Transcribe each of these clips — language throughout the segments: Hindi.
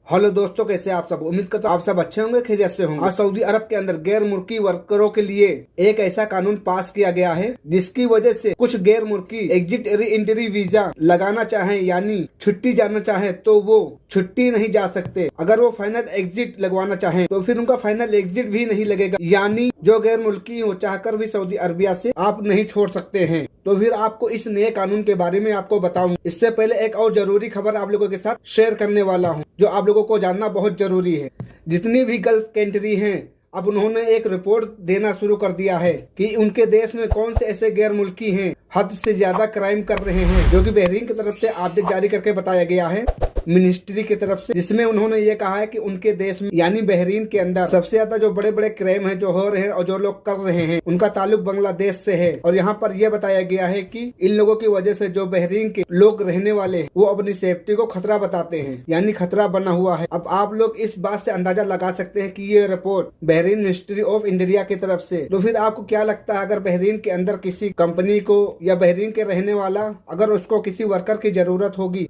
हेलो दोस्तों, कैसे आप सब। उम्मीद करता हूं आप सब अच्छे होंगे, खैरियत से होंगे। आज सऊदी अरब के अंदर गैर मुल्की वर्करों के लिए एक ऐसा कानून पास किया गया है जिसकी वजह से कुछ गैर मुल्की एग्जिट एंट्री वीजा लगाना चाहें यानी छुट्टी जाना चाहें तो वो छुट्टी नहीं जा सकते। अगर वो फाइनल एग्जिट लगवाना चाहें तो फिर उनका फाइनल एग्जिट भी नहीं लगेगा, यानी जो गैर मुल्की हो चाहकर भी सऊदी अरबिया से आप नहीं छोड़ सकते हैं। तो फिर आपको इस नए कानून के बारे में आपको बताऊं। इससे पहले एक और जरूरी खबर आप लोगों के साथ शेयर करने वाला हूं जो आप लोगों को जानना बहुत जरूरी है। जितनी भी गल्फ कंट्री हैं, अब उन्होंने एक रिपोर्ट देना शुरू कर दिया है कि उनके देश में कौन से ऐसे गैर मुल्की हैं हद से ज्यादा क्राइम कर रहे हैं, जो कि बहरीन की तरफ से अपडेट जारी करके बताया गया है मिनिस्ट्री की तरफ से, जिसमें उन्होंने ये कहा है कि उनके देश में यानी बहरीन के अंदर सबसे ज्यादा जो बड़े बड़े क्राइम हैं जो हो रहे हैं और जो लोग कर रहे हैं उनका ताल्लुक बांग्लादेश से है। और यहाँ पर यह बताया गया है कि इन लोगों की वजह से जो बहरीन के लोग रहने वाले हैं वो अपनी सेफ्टी को खतरा बताते हैं, यानी खतरा बना हुआ है। अब आप लोग इस बात से अंदाजा लगा सकते हैं कि ये report Bahrain ministry of India की तरफ से। तो फिर आपको क्या लगता है, अगर बहरीन के अंदर किसी कंपनी को या बहरीन के रहने वाला अगर उसको किसी वर्कर की जरूरत होगी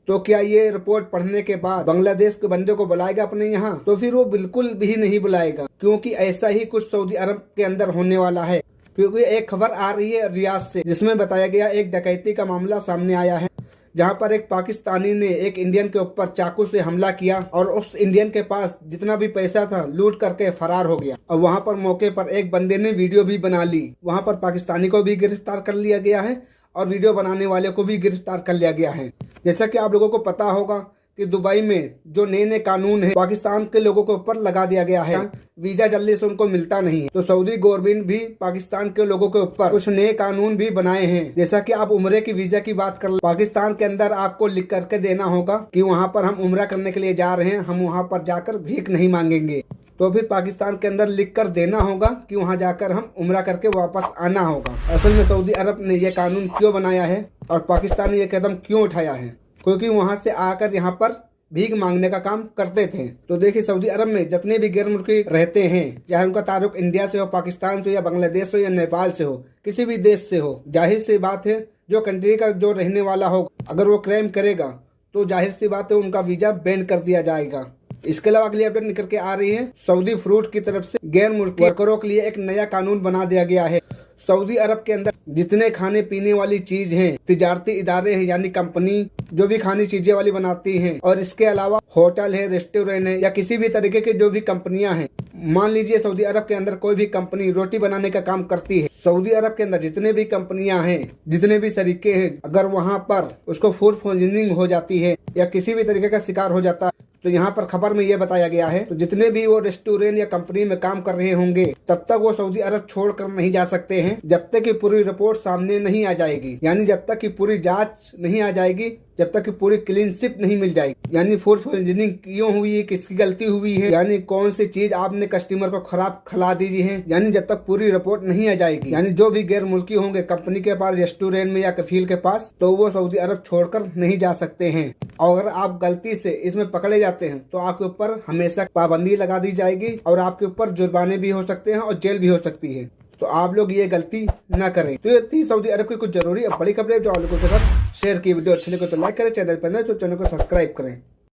तो क्या ये रिपोर्ट पढ़ने के बाद बांग्लादेश के बंदे को बुलाएगा अपने यहाँ? तो फिर वो बिल्कुल भी नहीं बुलाएगा, क्योंकि ऐसा ही कुछ सऊदी अरब के अंदर होने वाला है। क्योंकि एक खबर आ रही है रियाद से जिसमें बताया गया एक डकैती का मामला सामने आया है, जहां पर एक पाकिस्तानी ने एक इंडियन के ऊपर चाकू से हमला किया और उस इंडियन के पास जितना भी पैसा था लूट करके फरार हो गया। और वहां पर मौके पर एक बंदे ने वीडियो भी बना ली। वहां पर पाकिस्तानी को भी गिरफ्तार कर लिया गया है और वीडियो बनाने वाले को भी गिरफ्तार कर लिया गया है। जैसा कि आप लोगों को पता होगा कि दुबई में जो नए नए कानून है पाकिस्तान के लोगों के ऊपर लगा दिया गया है, वीजा जल्दी से उनको मिलता नहीं है। तो सऊदी गवर्नमेंट भी पाकिस्तान के लोगों के ऊपर कुछ नए कानून भी बनाए हैं। जैसा कि आप उम्रे की वीजा की बात कर, पाकिस्तान के अंदर आपको लिख करके देना होगा कि वहाँ पर हम उम्रा करने के लिए जा रहे हैं, हम वहाँ पर जाकर भीख नहीं मांगेंगे। तो फिर पाकिस्तान के अंदर लिख कर देना होगा कि वहाँ जाकर हम उम्रा करके वापस आना होगा। असल में सऊदी अरब ने यह कानून क्यों बनाया है और पाकिस्तान ने यह कदम क्यों उठाया है, क्योंकि वहाँ से आकर यहाँ पर भीख मांगने का काम करते थे। तो देखिए, सऊदी अरब में जितने भी गैर मुल्की रहते हैं, चाहे उनका ताल्लुक इंडिया से हो, पाकिस्तान से हो या बांग्लादेश से हो या नेपाल से हो, किसी भी देश से हो, जाहिर सी बात है जो कंट्री का जो रहने वाला हो अगर वो क्राइम करेगा तो जाहिर सी बात है उनका वीजा बैन कर दिया जाएगा। इसके अलावा अगली अपडेट निकल के आ रही है सऊदी फ्रूट की तरफ से गैर मुल्की वर्करों के लिए एक नया कानून बना दिया गया है। सऊदी अरब के अंदर जितने खाने पीने वाली चीज हैं, तिजारती इदारे हैं यानी कंपनी जो भी खाने चीजें वाली बनाती हैं, और इसके अलावा होटल है, रेस्टोरेंट है या किसी भी तरीके की जो भी कंपनियां हैं, मान लीजिए सऊदी अरब के अंदर कोई भी कंपनी रोटी बनाने का काम करती है, सऊदी अरब के अंदर जितने भी कंपनियां हैं, जितने भी तरीके हैं, अगर वहां पर उसको फूड पॉइजनिंग हो जाती है या किसी भी तरीके का शिकार हो जाता है तो यहाँ पर खबर में ये बताया गया है तो जितने भी वो रेस्टोरेंट या कंपनी में काम कर रहे होंगे तब तक वो सऊदी अरब छोड़कर नहीं जा सकते हैं जब तक कि पूरी रिपोर्ट सामने नहीं आ जाएगी, यानी जब तक कि पूरी जांच नहीं आ जाएगी, जब तक कि पूरी क्लीन स्लिप नहीं मिल जाएगी, यानी फूड पॉइजनिंग क्यों हुई है, किसकी गलती हुई है, यानी कौन सी चीज आपने कस्टमर को खराब खिला दी है, यानी जब तक पूरी रिपोर्ट नहीं आ जाएगी, यानी जो भी गैर मुल्की होंगे कंपनी के पास, रेस्टोरेंट में या कफील के पास, तो वो सऊदी अरब छोड़कर नहीं जा सकते हैं। और अगर आप गलती से इसमें पकड़े जाते हैं तो आपके ऊपर हमेशा पाबंदी लगा दी जाएगी और आपके ऊपर जुर्माने भी हो सकते हैं और जेल भी हो सकती है। तो आप लोग ये गलती ना करें। तो ये थी सऊदी अरब की कुछ जरूरी बड़ी खबरें जो आप लोगों के साथ शेयर की। वीडियो अच्छी लगे तो लाइक करें, चैनल पर नए तो चैनल को सब्सक्राइब करें।